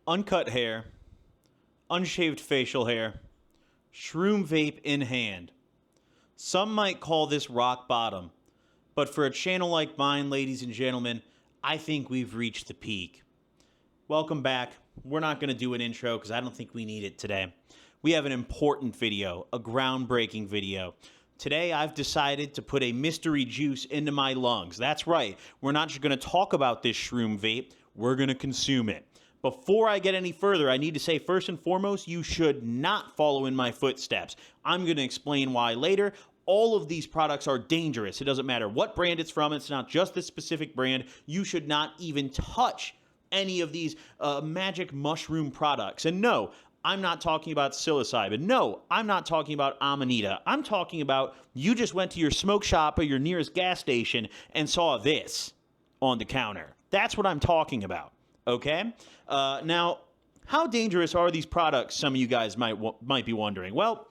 Uncut hair, unshaved facial hair, Shroom Vape in hand. Some might call this rock bottom, but for a channel like mine, ladies and gentlemen, I think we've reached the peak. Welcome back. We're not going to do an intro because I don't think we need it today. We have an important video, a groundbreaking video. Today, I've decided to put a mystery juice into my lungs. That's right. We're not just going to talk about this Shroom Vape. We're going to consume it. Before I get any further, I need to say, first and foremost, you should not follow in my footsteps. I'm going to explain why later. All of these products are dangerous. It doesn't matter what brand it's from. It's not just this specific brand. You should not even touch any of these magic mushroom products. And no, I'm not talking about psilocybin. No, I'm not talking about amanita. I'm talking about you just went to your smoke shop or your nearest gas station and saw this on the counter. That's what I'm talking about. Okay? Now, how dangerous are these products, some of you guys might be wondering? Well,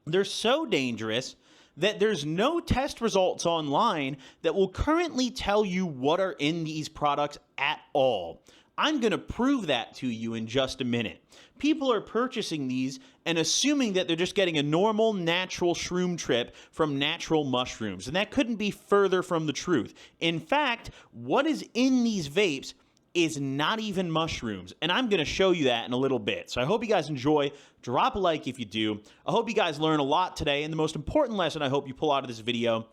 they're so dangerous that there's no test results online that will currently tell you what are in these products at all. I'm going to prove that to you in just a minute. People are purchasing these and assuming that they're just getting a normal, natural shroom trip from natural mushrooms, and that couldn't be further from the truth. In fact, what is in these vapes is not even mushrooms, and I'm going to show you that in a little bit. So I hope you guys enjoy. Drop a like if you do. I hope you guys learn a lot today, and the most important lesson I hope you pull out of this video: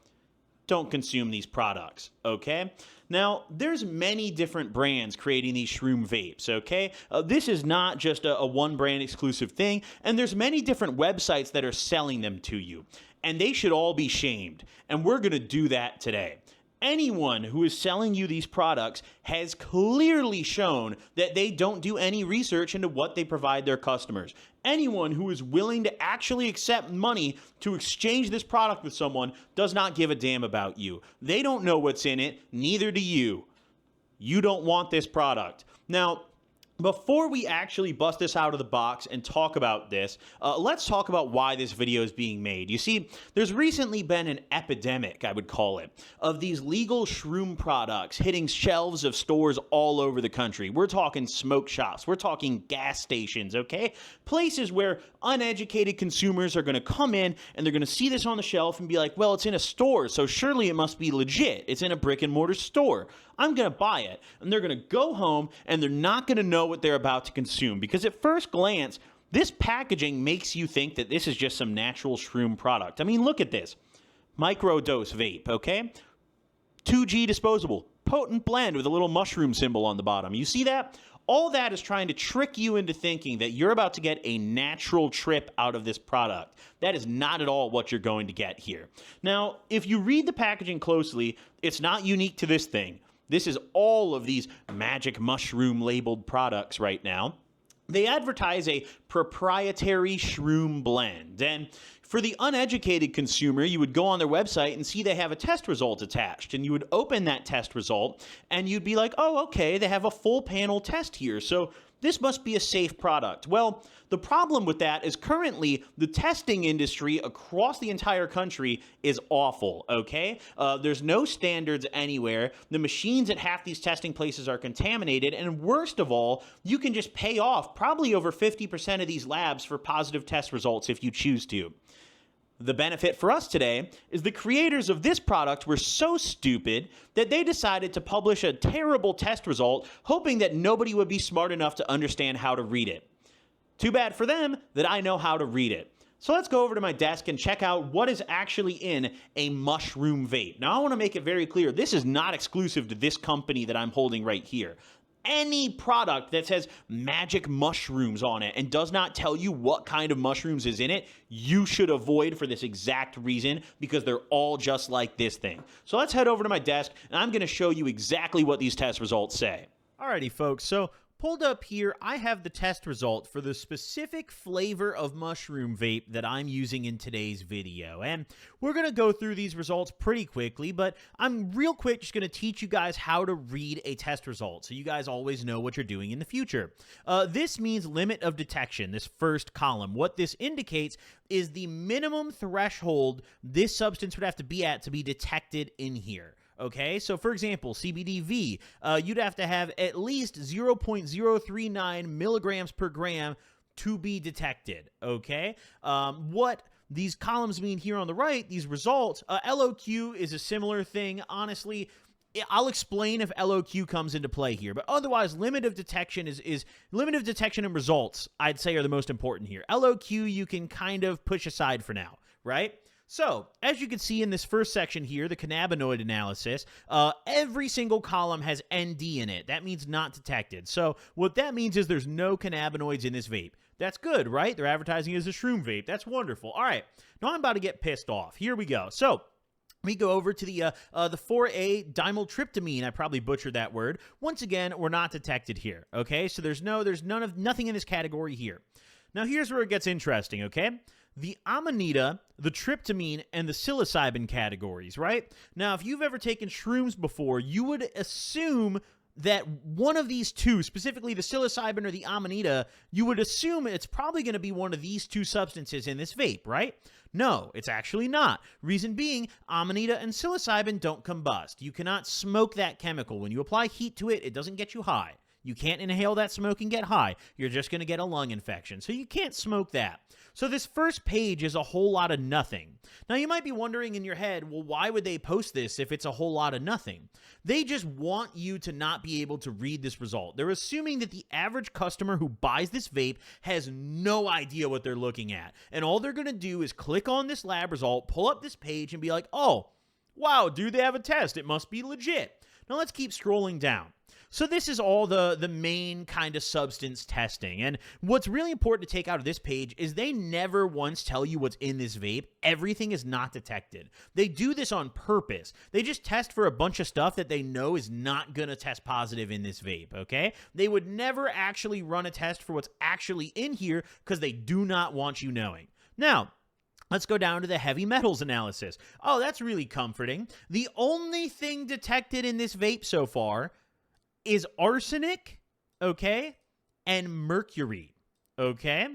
don't consume these products, okay? Now, there's many different brands creating these Shroom Vapes, okay? This is not just a one-brand exclusive thing, and there's many different websites that are selling them to you, and they should all be shamed, and we're going to do that today. Anyone who is selling you these products has clearly shown that they don't do any research into what they provide their customers. Anyone who is willing to actually accept money to exchange this product with someone does not give a damn about you. They don't know what's in it, neither do you. You don't want this product. Now, before we actually bust this out of the box and talk about this, let's talk about why this video is being made. You see, there's recently been an epidemic, I would call it, of these legal shroom products hitting shelves of stores all over the country. We're talking smoke shops. We're talking gas stations, okay? Places where uneducated consumers are going to come in and they're going to see this on the shelf and be like, well, it's in a store, so surely it must be legit. It's in a brick and mortar store. I'm going to buy it. And they're going to go home and they're not going to know what they're about to consume, because at first glance, this packaging makes you think that this is just some natural shroom product. I mean, look at this. Microdose vape, okay? 2G disposable, potent blend with a little mushroom symbol on the bottom. You see that? All that is trying to trick you into thinking that you're about to get a natural trip out of this product. That is not at all what you're going to get here. Now, if you read the packaging closely, it's not unique to this thing. This is all of these magic mushroom labeled products right now. They advertise a proprietary shroom blend. And for the uneducated consumer, you would go on their website and see they have a test result attached. And you would open that test result and you'd be like, oh, okay, they have a full panel test here. So this must be a safe product. Well, the problem with that is currently the testing industry across the entire country is awful, okay? There's no standards anywhere. The machines at half these testing places are contaminated. And worst of all, you can just pay off probably over 50% of these labs for positive test results if you choose to. The benefit for us today is the creators of this product were so stupid that they decided to publish a terrible test result, hoping that nobody would be smart enough to understand how to read it. Too bad for them that I know how to read it. So let's go over to my desk and check out what is actually in a mushroom vape. Now, I want to make it very clear, this is not exclusive to this company that I'm holding right here. Any product that says magic mushrooms on it and does not tell you what kind of mushrooms is in it, you should avoid for this exact reason, because they're all just like this thing. So let's head over to my desk and I'm going to show you exactly what these test results say. Alrighty, folks, so pulled up here, I have the test result for the specific flavor of mushroom vape that I'm using in today's video. And we're going to go through these results pretty quickly, but I'm real quick just going to teach you guys how to read a test result so you guys always know what you're doing in the future. This means limit of detection, this first column. What this indicates is the minimum threshold this substance would have to be at to be detected in here. Okay, so for example, CBDV, you'd have to have at least 0.039 milligrams per gram to be detected. Okay, what these columns mean here on the right, these results, LOQ is a similar thing. Honestly, I'll explain if LOQ comes into play here, but otherwise, limit of detection is limit of detection and results, I'd say, are the most important here. LOQ you can kind of push aside for now, right? So, as you can see in this first section here, the cannabinoid analysis, every single column has ND in it. That means not detected. So, what that means is there's no cannabinoids in this vape. That's good, right? They're advertising it as a Shroom Vape. That's wonderful. All right, now I'm about to get pissed off. Here we go. So, we go over to the 4A dimethyltryptamine. I probably butchered that word. Once again, we're not detected here. Okay, so there's nothing in this category here. Now here's where it gets interesting. Okay, the amanita, the tryptamine, and the psilocybin categories. Right now, if you've ever taken shrooms before, you would assume that one of these two, specifically the psilocybin or the amanita, you would assume it's probably going to be one of these two substances in this vape, right? No, it's actually not. Reason being, amanita and psilocybin don't combust. You cannot smoke that chemical. When you apply heat to it, it doesn't get you high. You can't inhale that smoke and get high. You're just going to get a lung infection. So you can't smoke that. So this first page is a whole lot of nothing. Now you might be wondering in your head, well, why would they post this if it's a whole lot of nothing? They just want you to not be able to read this result. They're assuming that the average customer who buys this vape has no idea what they're looking at. And all they're going to do is click on this lab result, pull up this page, and be like, oh, wow, dude, they have a test. It must be legit. Now let's keep scrolling down. So this is all the main kind of substance testing. And what's really important to take out of this page is they never once tell you what's in this vape. Everything is not detected. They do this on purpose. They just test for a bunch of stuff that they know is not going to test positive in this vape, okay? They would never actually run a test for what's actually in here because they do not want you knowing. Now, let's go down to the heavy metals analysis. Oh, that's really comforting. The only thing detected in this vape so far is arsenic, okay, and mercury, okay?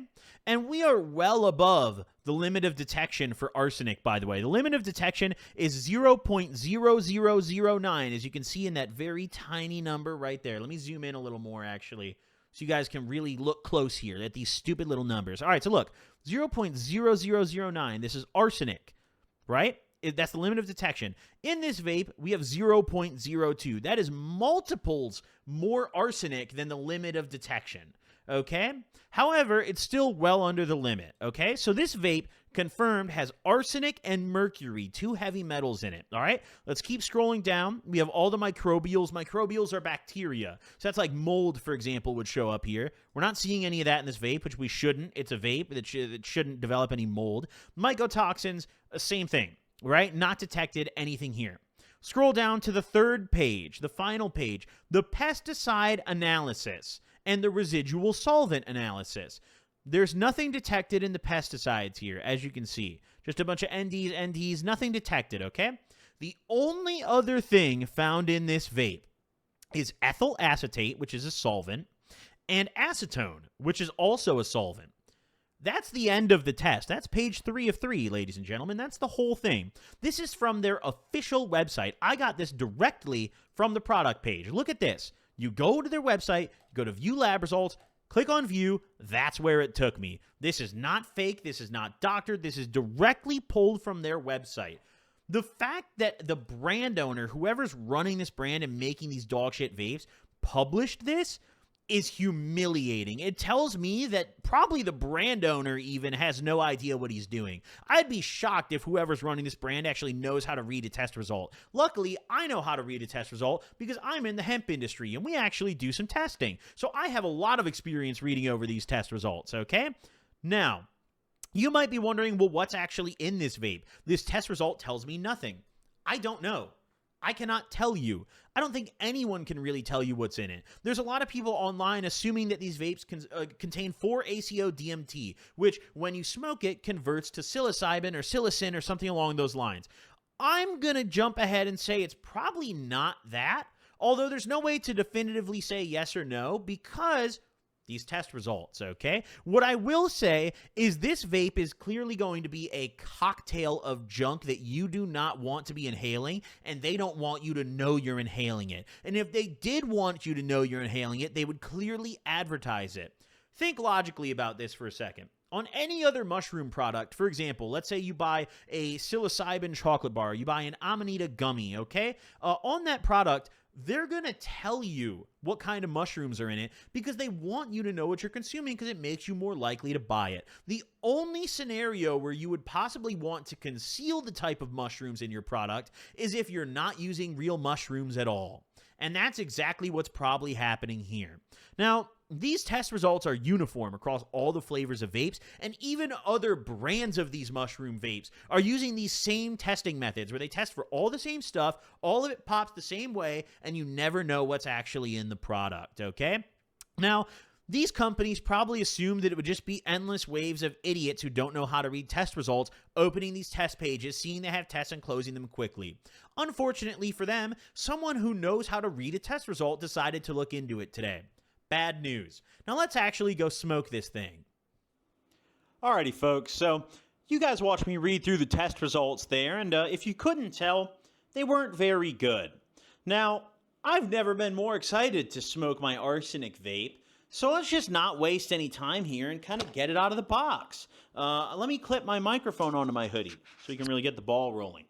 And we are well above the limit of detection for arsenic, by the way. The limit of detection is 0.0009, as you can see in that very tiny number right there. Let me zoom in a little more, actually, so you guys can really look close here at these stupid little numbers. All right, so look, 0.0009, this is arsenic, right? That's the limit of detection. In this vape, we have 0.02. That is multiples more arsenic than the limit of detection, okay? However, it's still well under the limit, okay? So this vape, confirmed, has arsenic and mercury, two heavy metals in it, all right? Let's keep scrolling down. We have all the microbials. Microbials are bacteria. So that's like mold, for example, would show up here. We're not seeing any of that in this vape, which we shouldn't. It's a vape that shouldn't develop any mold. Mycotoxins, same thing. Right? Not detected anything here. Scroll down to the third page, the final page, the pesticide analysis and the residual solvent analysis. There's nothing detected in the pesticides here, as you can see. Just a bunch of NDs, nothing detected, okay? The only other thing found in this vape is ethyl acetate, which is a solvent, and acetone, which is also a solvent. That's the end of the test. That's page 3 of 3, ladies and gentlemen. That's the whole thing. This is from their official website. I got this directly from the product page. Look at this. You go to their website, go to View Lab Results, click on View. That's where it took me. This is not fake. This is not doctored. This is directly pulled from their website. The fact that the brand owner, whoever's running this brand and making these dog shit vapes, published this is humiliating. It tells me that probably the brand owner even has no idea what he's doing. I'd be shocked if whoever's running this brand actually knows how to read a test result. Luckily, I know how to read a test result because I'm in the hemp industry and we actually do some testing. So I have a lot of experience reading over these test results, okay? Now, you might be wondering, well, what's actually in this vape? This test result tells me nothing. I don't know. I cannot tell you. I don't think anyone can really tell you what's in it. There's a lot of people online assuming that these vapes contain 4-ACO-DMT, which, when you smoke it, converts to psilocybin or psilocin or something along those lines. I'm going to jump ahead and say it's probably not that, although there's no way to definitively say yes or no because these test results, okay? What I will say is this vape is clearly going to be a cocktail of junk that you do not want to be inhaling, and they don't want you to know you're inhaling it. And if they did want you to know you're inhaling it, they would clearly advertise it. Think logically about this for a second. On any other mushroom product, for example, let's say you buy a psilocybin chocolate bar, you buy an Amanita gummy, okay? On that product, they're going to tell you what kind of mushrooms are in it because they want you to know what you're consuming because it makes you more likely to buy it. The only scenario where you would possibly want to conceal the type of mushrooms in your product is if you're not using real mushrooms at all. And that's exactly what's probably happening here. Now, these test results are uniform across all the flavors of vapes, and even other brands of these mushroom vapes are using these same testing methods where they test for all the same stuff, all of it pops the same way, and you never know what's actually in the product, okay? Now, these companies probably assumed that it would just be endless waves of idiots who don't know how to read test results, opening these test pages, seeing they have tests, and closing them quickly. Unfortunately for them, someone who knows how to read a test result decided to look into it today. Bad news. Now let's actually go smoke this thing. Alrighty, folks, so you guys watched me read through the test results there, and if you couldn't tell, they weren't very good. Now, I've never been more excited to smoke my arsenic vape, so let's just not waste any time here and kind of get it out of the box. Let me clip my microphone onto my hoodie so you can really get the ball rolling.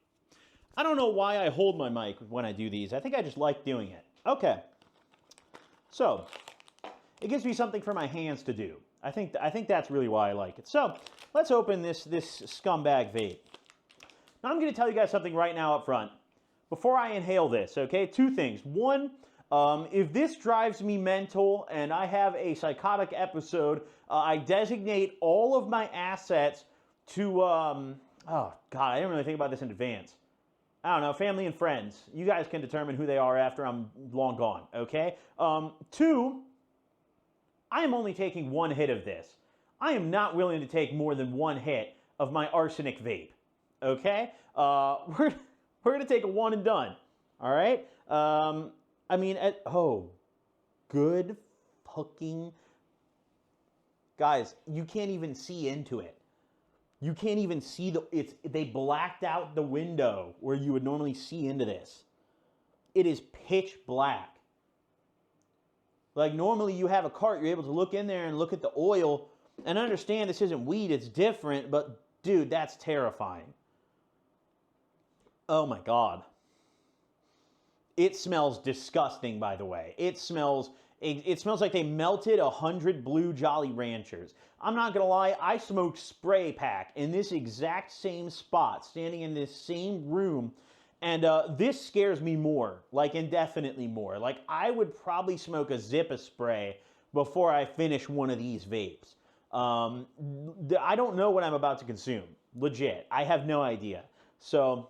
I don't know why I hold my mic when I do these. I think I just like doing it. Okay. So, it gives me something for my hands to do. I think that's really why I like it. So, let's open this scumbag vape. Now, I'm going to tell you guys something right now up front. Before I inhale this, okay? Two things. One, if this drives me mental and I have a psychotic episode, I designate all of my assets to, oh, God, I didn't really think about this in advance. I don't know, family and friends. You guys can determine who they are after I'm long gone, okay? Two, I am only taking one hit of this. I am not willing to take more than one hit of my arsenic vape, okay? We're going to take a one and done, all right? Good fucking... Guys, you can't even see into it. You can't even see they blacked out the window where you would normally see into this. It is pitch black. Like normally you have a cart, you're able to look in there and look at the oil, and I understand this isn't weed, it's different, but dude, that's terrifying. Oh my God. It smells disgusting, by the way. It smells like they melted 100 blue Jolly Ranchers. I'm not gonna lie, I smoked spray pack in this exact same spot, standing in this same room, and this scares me more, like indefinitely more. Like I would probably smoke a zip of spray before I finish one of these vapes. I don't know what I'm about to consume, legit. I have no idea. So,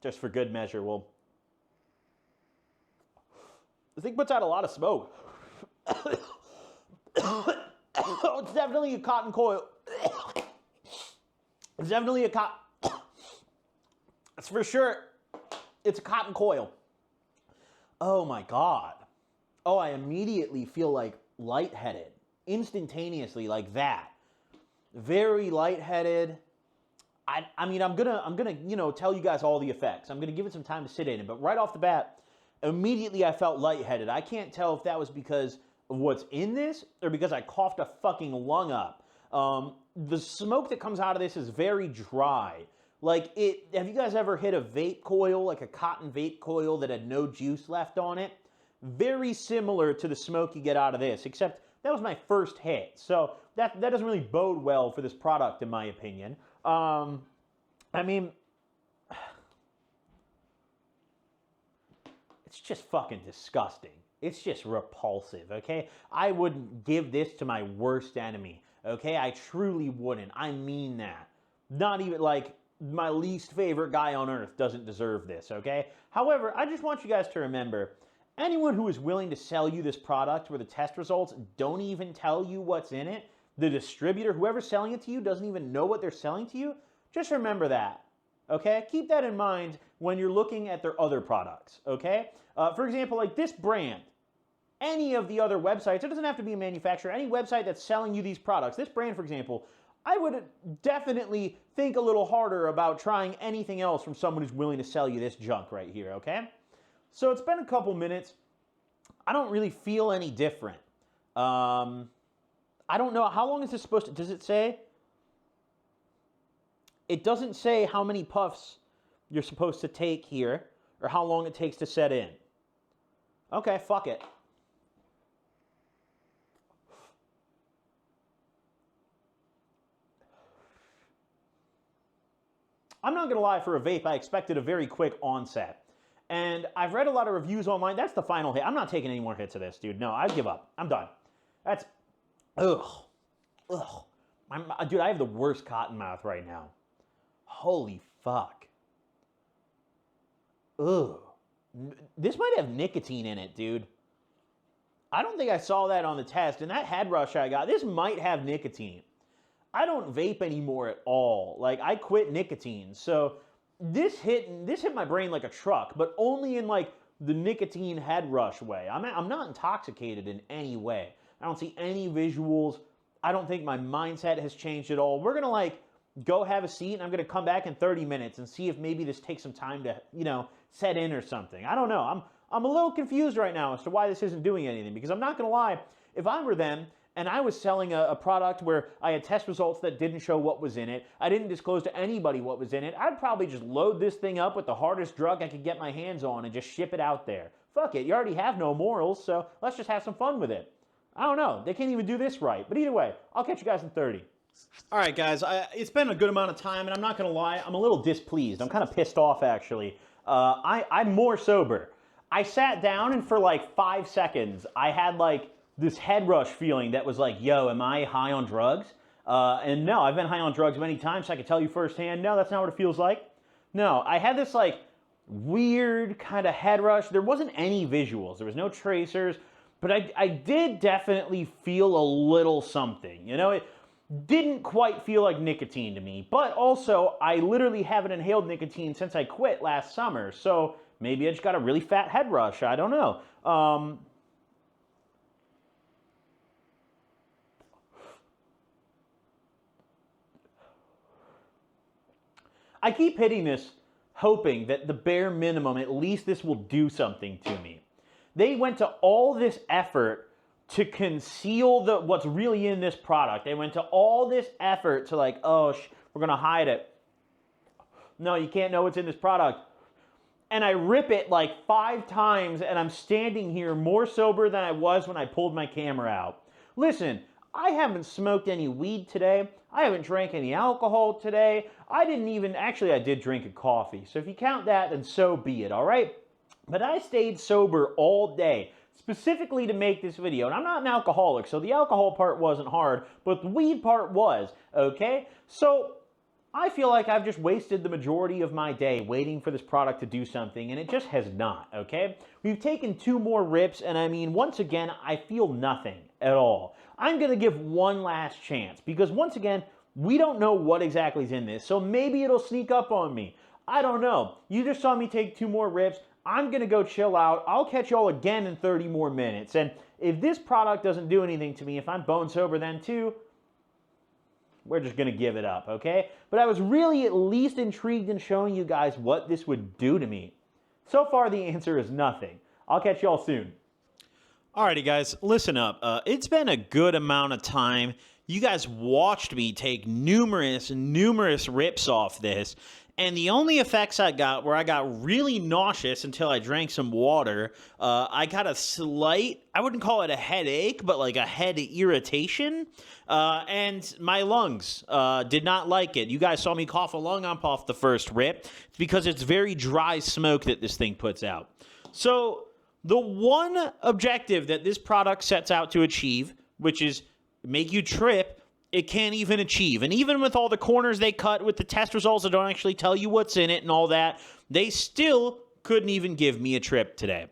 just for good measure, the thing puts out a lot of smoke. It's definitely a cotton coil. It's definitely a cotton... It's for sure. It's a cotton coil. Oh my God. Oh, I immediately feel like lightheaded. Instantaneously like that. Very lightheaded. I mean, I'm gonna, tell you guys all the effects. I'm gonna give it some time to sit in it, but right off the bat, immediately I felt lightheaded. I can't tell if that was because of what's in this or because I coughed a fucking lung up. The smoke that comes out of this is very dry. Like have you guys ever hit a vape coil, like a cotton vape coil that had no juice left on it? Very similar to the smoke you get out of this, except that was my first hit. So that doesn't really bode well for this product, in my opinion. I mean, it's just fucking disgusting. It's just repulsive, okay? I wouldn't give this to my worst enemy, okay? I truly wouldn't. I mean that. Not even, like, my least favorite guy on earth doesn't deserve this, okay? However, I just want you guys to remember, anyone who is willing to sell you this product where the test results don't even tell you what's in it, the distributor, whoever's selling it to you, doesn't even know what they're selling to you, just remember that, okay? Keep that in mind when you're looking at their other products, okay? For example, like this brand, any of the other websites, it doesn't have to be a manufacturer, any website that's selling you these products, this brand, for example, I would definitely think a little harder about trying anything else from someone who's willing to sell you this junk right here, okay? So it's been a couple minutes. I don't really feel any different. I don't know. How long is this supposed to... Does it say? It doesn't say how many puffs you're supposed to take here or how long it takes to set in. Okay, fuck it. I'm not going to lie, for a vape, I expected a very quick onset. And I've read a lot of reviews online. That's the final hit. I'm not taking any more hits of this, dude. No, I give up. I'm done. That's... Ugh. Ugh. Dude, I have the worst cotton mouth right now. Holy fuck. Ugh. This might have nicotine in it, dude. I don't think I saw that on the test. And that head rush I got, this might have nicotine. I don't vape anymore at all. Like, I quit nicotine. So this hit my brain like a truck, but only in like the nicotine head rush way. I'm not intoxicated in any way. I don't see any visuals. I don't think my mindset has changed at all. We're going to like go have a seat and I'm going to come back in 30 minutes and see if maybe this takes some time to, you know, set in or something. I don't know. I'm a little confused right now as to why this isn't doing anything, because I'm not going to lie. If I were them and I was selling a product where I had test results that didn't show what was in it, I didn't disclose to anybody what was in it, I'd probably just load this thing up with the hardest drug I could get my hands on and just ship it out there. Fuck it, you already have no morals, so let's just have some fun with it. I don't know, they can't even do this right. But either way, I'll catch you guys in 30. All right, guys, it's been a good amount of time, and I'm not going to lie, I'm a little displeased. I'm kind of pissed off, actually. I'm more sober. I sat down, and for like 5 seconds, I had like this head rush feeling that was like, yo, am I high on drugs? And no, I've been high on drugs many times, so I can tell you firsthand, no, that's not what it feels like. No, I had this like weird kind of head rush. There wasn't any visuals. There was no tracers, but I did definitely feel a little something. You know, it didn't quite feel like nicotine to me, but also I literally haven't inhaled nicotine since I quit last summer, so maybe I just got a really fat head rush. I don't know. I keep hitting this, hoping that the bare minimum, at least this will do something to me. They went to all this effort to conceal what's really in this product. They went to all this effort to like, oh, we're going to hide it. No, you can't know what's in this product. And I rip it like 5 times, and I'm standing here more sober than I was when I pulled my camera out. Listen, I haven't smoked any weed today. I haven't drank any alcohol today. I did drink a coffee. So if you count that, then so be it, all right? But I stayed sober all day, specifically to make this video. And I'm not an alcoholic, so the alcohol part wasn't hard, but the weed part was, okay? So I feel like I've just wasted the majority of my day waiting for this product to do something, and it just has not, okay? We've taken 2 more rips, and I mean, once again, I feel nothing at all. I'm going to give one last chance, because once again, we don't know what exactly is in this, so maybe it'll sneak up on me. I don't know. You just saw me take 2 more rips. I'm going to go chill out. I'll catch y'all again in 30 more minutes, and if this product doesn't do anything to me, if I'm bone sober then too, we're just going to give it up, okay? But I was really at least intrigued in showing you guys what this would do to me. So far, the answer is nothing. I'll catch y'all soon. Alrighty, guys, listen up. It's been a good amount of time. You guys watched me take numerous rips off this, and the only effects I got were I got really nauseous until I drank some water. I got a slight, I wouldn't call it a headache, but like a head irritation, and my lungs did not like it. You guys saw me cough a lung up off the first rip. It's because it's very dry smoke that this thing puts out. So the one objective that this product sets out to achieve, which is make you trip, it can't even achieve. And even with all the corners they cut with the test results that don't actually tell you what's in it and all that, they still couldn't even give me a trip today.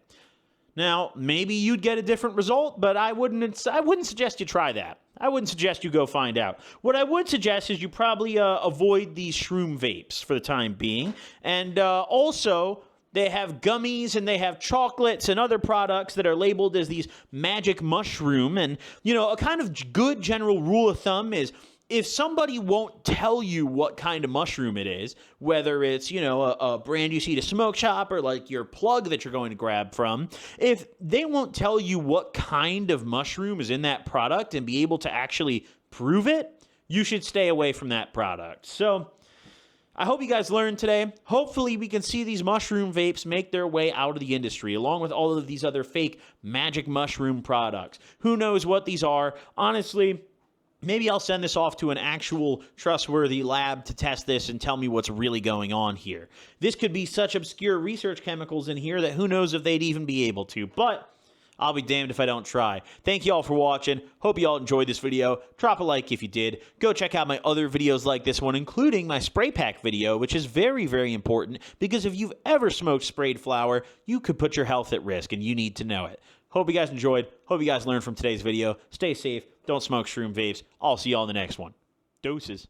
Now, maybe you'd get a different result, but I wouldn't suggest you try that. I wouldn't suggest you go find out. What I would suggest is you probably avoid these Shroom Vapes for the time being. And also, they have gummies and they have chocolates and other products that are labeled as these magic mushroom. And, you know, a kind of good general rule of thumb is if somebody won't tell you what kind of mushroom it is, whether it's, you know, a brand you see at a smoke shop or like your plug that you're going to grab from, if they won't tell you what kind of mushroom is in that product and be able to actually prove it, you should stay away from that product. So I hope you guys learned today. Hopefully we can see these mushroom vapes make their way out of the industry, along with all of these other fake magic mushroom products. Who knows what these are? Honestly, maybe I'll send this off to an actual trustworthy lab to test this and tell me what's really going on here. This could be such obscure research chemicals in here that who knows if they'd even be able to, but I'll be damned if I don't try. Thank you all for watching. Hope you all enjoyed this video. Drop a like if you did. Go check out my other videos like this one, including my spray pack video, which is very, very important because if you've ever smoked sprayed flower, you could put your health at risk and you need to know it. Hope you guys enjoyed. Hope you guys learned from today's video. Stay safe. Don't smoke Shroom Vapes. I'll see you all in the next one. Doses.